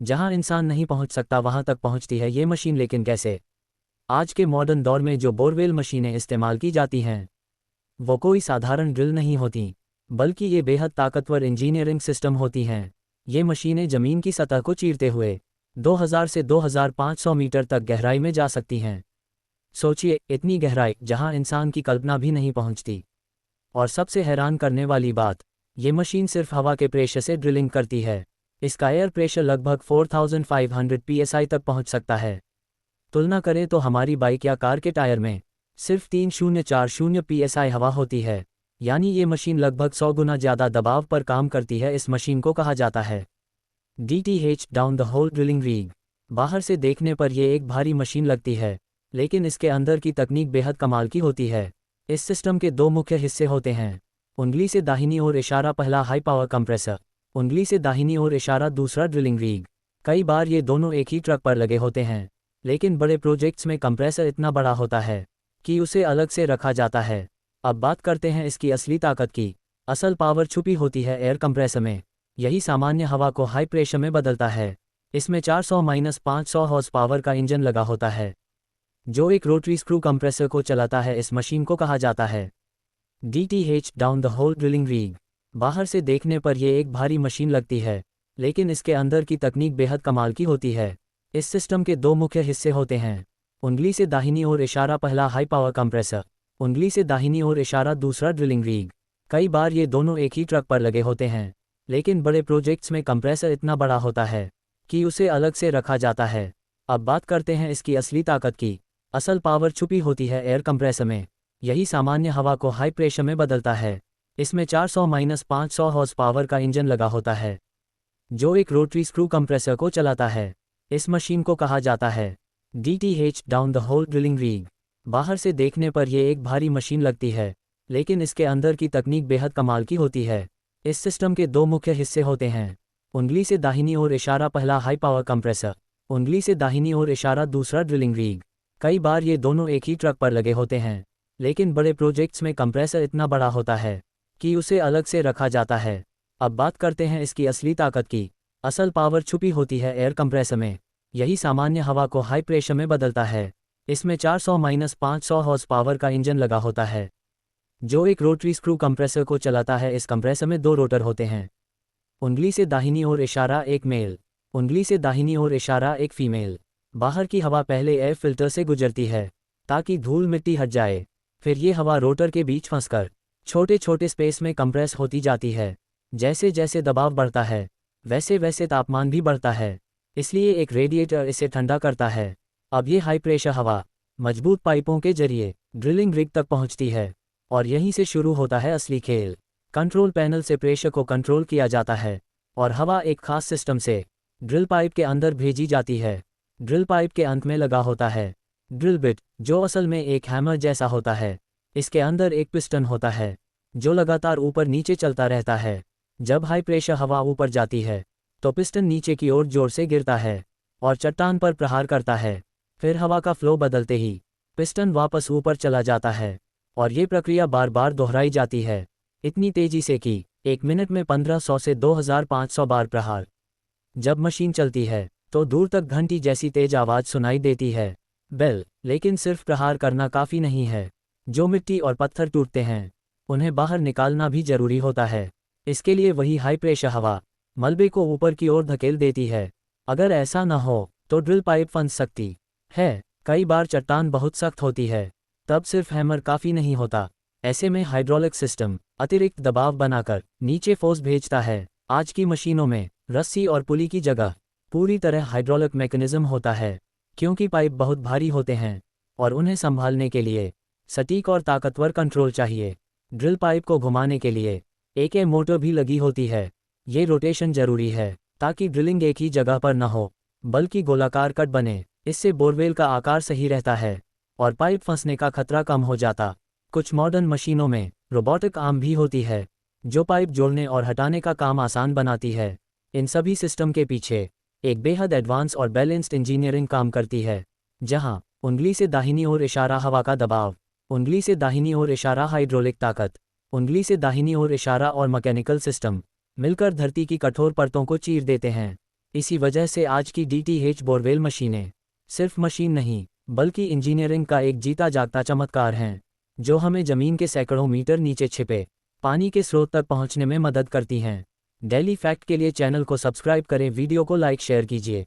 जहां इंसान नहीं पहुंच सकता वहां तक पहुंचती है ये मशीन, लेकिन कैसे? आज के मॉडर्न दौर में जो बोरवेल मशीनें इस्तेमाल की जाती हैं वो कोई साधारण ड्रिल नहीं होती, बल्कि ये बेहद ताकतवर इंजीनियरिंग सिस्टम होती हैं। ये मशीनें ज़मीन की सतह को चीरते हुए 2000 से 2500 मीटर तक गहराई में जा सकती हैं। सोचिए, इतनी गहराई जहां इंसान की कल्पना भी नहीं पहुंचती। और सबसे हैरान करने वाली बात, ये मशीन सिर्फ हवा के प्रेशर से ड्रिलिंग करती है। इसका एयर प्रेशर लगभग 4500 psi तक पहुंच सकता है। तुलना करें तो हमारी बाइक या कार के टायर में सिर्फ 3040 psi हवा होती है, यानी ये मशीन लगभग 100 गुना ज़्यादा दबाव पर काम करती है। इस मशीन को कहा जाता है DTH down the hole drilling rig. बाहर से देखने पर यह एक भारी मशीन लगती है, लेकिन इसके अंदर की तकनीक बेहद कमाल की होती है। इस सिस्टम के दो मुख्य हिस्से होते हैं। उंगली से दाहिनी ओर इशारा पहला हाई पावर कंप्रेसर, उंगली से दाहिनी ओर इशारा दूसरा ड्रिलिंग रिग। कई बार ये दोनों एक ही ट्रक पर लगे होते हैं, लेकिन बड़े प्रोजेक्ट्स में कंप्रेसर इतना बड़ा होता है कि उसे अलग से रखा जाता है। अब बात करते हैं इसकी असली ताकत की। असल पावर छुपी होती है एयर कंप्रेसर में। यही सामान्य हवा को हाई प्रेशर में बदलता है। इसमें 400-500 हॉर्स पावर का इंजन लगा होता है, जो एक रोटरी स्क्रू कंप्रेसर को चलाता है। इस मशीन को कहा जाता है DTH down the hole drilling rig. बाहर से देखने पर यह एक भारी मशीन लगती है, लेकिन इसके अंदर की तकनीक बेहद कमाल की होती है। इस सिस्टम के दो मुख्य हिस्से होते हैं। उंगली से दाहिनी ओर इशारा पहला हाई पावर कंप्रेसर, उंगली से दाहिनी ओर इशारा दूसरा ड्रिलिंग रिग। कई बार ये दोनों एक ही ट्रक पर लगे होते हैं, लेकिन बड़े प्रोजेक्ट्स में कंप्रेसर इतना बड़ा होता है कि उसे अलग से रखा जाता है। अब बात करते हैं इसकी असली ताकत की। असल पावर छुपी होती है एयर कंप्रेसर में। यही सामान्य हवा को हाई प्रेशर में बदलता है। इसमें 400-500 हॉर्स पावर का इंजन लगा होता है, जो एक रोटरी स्क्रू कंप्रेसर को चलाता है। इस मशीन को कहा जाता है DTH down the hole drilling rig. बाहर से देखने पर यह एक भारी मशीन लगती है, लेकिन इसके अंदर की तकनीक बेहद कमाल की होती है। इस सिस्टम के दो मुख्य हिस्से होते हैं। उंगली से दाहिनी ओर इशारा पहला हाई पावर कंप्रेसर, उंगली से दाहिनी ओर इशारा दूसरा ड्रिलिंग रिग। कई बार ये दोनों एक ही ट्रक पर लगे होते हैं, लेकिन बड़े प्रोजेक्ट्स में कंप्रेसर इतना बड़ा होता है कि उसे अलग से रखा जाता है। अब बात करते हैं इसकी असली ताकत की। असल पावर छुपी होती है एयर कंप्रेसर में। यही सामान्य हवा को हाई प्रेशर में बदलता है। इसमें 400-500 हॉर्स पावर का इंजन लगा होता है, जो एक रोटरी स्क्रू कंप्रेसर को चलाता है। इस कंप्रेसर में दो रोटर होते हैं। उंगली से दाहिनी ओर इशारा एक मेल, उंगली से दाहिनी ओर इशारा एक फीमेल। बाहर की हवा पहले एयर फिल्टर से गुजरती है ताकि धूल मिट्टी हट जाए। फिर ये हवा रोटर के बीच फंसकर छोटे छोटे स्पेस में कंप्रेस होती जाती है। जैसे जैसे दबाव बढ़ता है, वैसे वैसे तापमान भी बढ़ता है, इसलिए एक रेडिएटर इसे ठंडा करता है। अब ये हाई प्रेशर हवा मजबूत पाइपों के जरिए ड्रिलिंग रिग तक पहुंचती है, और यहीं से शुरू होता है असली खेल। कंट्रोल पैनल से प्रेशर को कंट्रोल किया जाता है, और हवा एक खास सिस्टम से ड्रिल पाइप के अंदर भेजी जाती है। ड्रिल पाइप के अंत में लगा होता है ड्रिल बिट, जो असल में एक हैमर जैसा होता है। इसके अंदर एक पिस्टन होता है जो लगातार ऊपर नीचे चलता रहता है। जब हाई प्रेशर हवा ऊपर जाती है तो पिस्टन नीचे की ओर जोर से गिरता है और चट्टान पर प्रहार करता है। फिर हवा का फ्लो बदलते ही पिस्टन वापस ऊपर चला जाता है, और ये प्रक्रिया बार बार दोहराई जाती है, इतनी तेजी से कि 1 मिनट में 1500 से 2500 बार प्रहार। जब मशीन चलती है तो दूर तक घंटी जैसी तेज आवाज़ सुनाई देती है, बेल। लेकिन सिर्फ प्रहार करना काफ़ी नहीं है। जो मिट्टी और पत्थर टूटते हैं उन्हें बाहर निकालना भी जरूरी होता है। इसके लिए वही हाई प्रेशर हवा मलबे को ऊपर की ओर धकेल देती है। अगर ऐसा न हो तो ड्रिल पाइप फंस सकती है। कई बार चट्टान बहुत सख्त होती है, तब सिर्फ हैमर काफ़ी नहीं होता। ऐसे में हाइड्रोलिक सिस्टम अतिरिक्त दबाव बनाकर नीचे फोर्स भेजता है। आज की मशीनों में रस्सी और पुली की जगह पूरी तरह हाइड्रोलिक मैकेनिज्म होता है, क्योंकि पाइप बहुत भारी होते हैं और उन्हें संभालने के लिए सटीक और ताकतवर कंट्रोल चाहिए। ड्रिल पाइप को घुमाने के लिए एक मोटर भी लगी होती है। ये रोटेशन जरूरी है ताकि ड्रिलिंग एक ही जगह पर न हो, बल्कि गोलाकार कट बने। इससे बोरवेल का आकार सही रहता है और पाइप फंसने का खतरा कम हो जाता। कुछ मॉडर्न मशीनों में रोबोटिक आर्म भी होती है, जो पाइप जोड़ने और हटाने का काम आसान बनाती है। इन सभी सिस्टम के पीछे एक बेहद एडवांस और बैलेंस्ड इंजीनियरिंग काम करती है, जहां उंगली से दाहिनी ओर इशारा हवा का दबाव, उंगली से दाहिनी ओर इशारा हाइड्रोलिक ताकत, उंगली से दाहिनी ओर इशारा और मैकेनिकल सिस्टम मिलकर धरती की कठोर परतों को चीर देते हैं। इसी वजह से आज की डीटीएच बोरवेल मशीनें सिर्फ मशीन नहीं, बल्कि इंजीनियरिंग का एक जीता जागता चमत्कार हैं, जो हमें ज़मीन के सैकड़ों मीटर नीचे छिपे पानी के स्रोत तक पहुंचने में मदद करती हैं। डेली फैक्ट के लिए चैनल को सब्सक्राइब करें, वीडियो को लाइक शेयर कीजिए।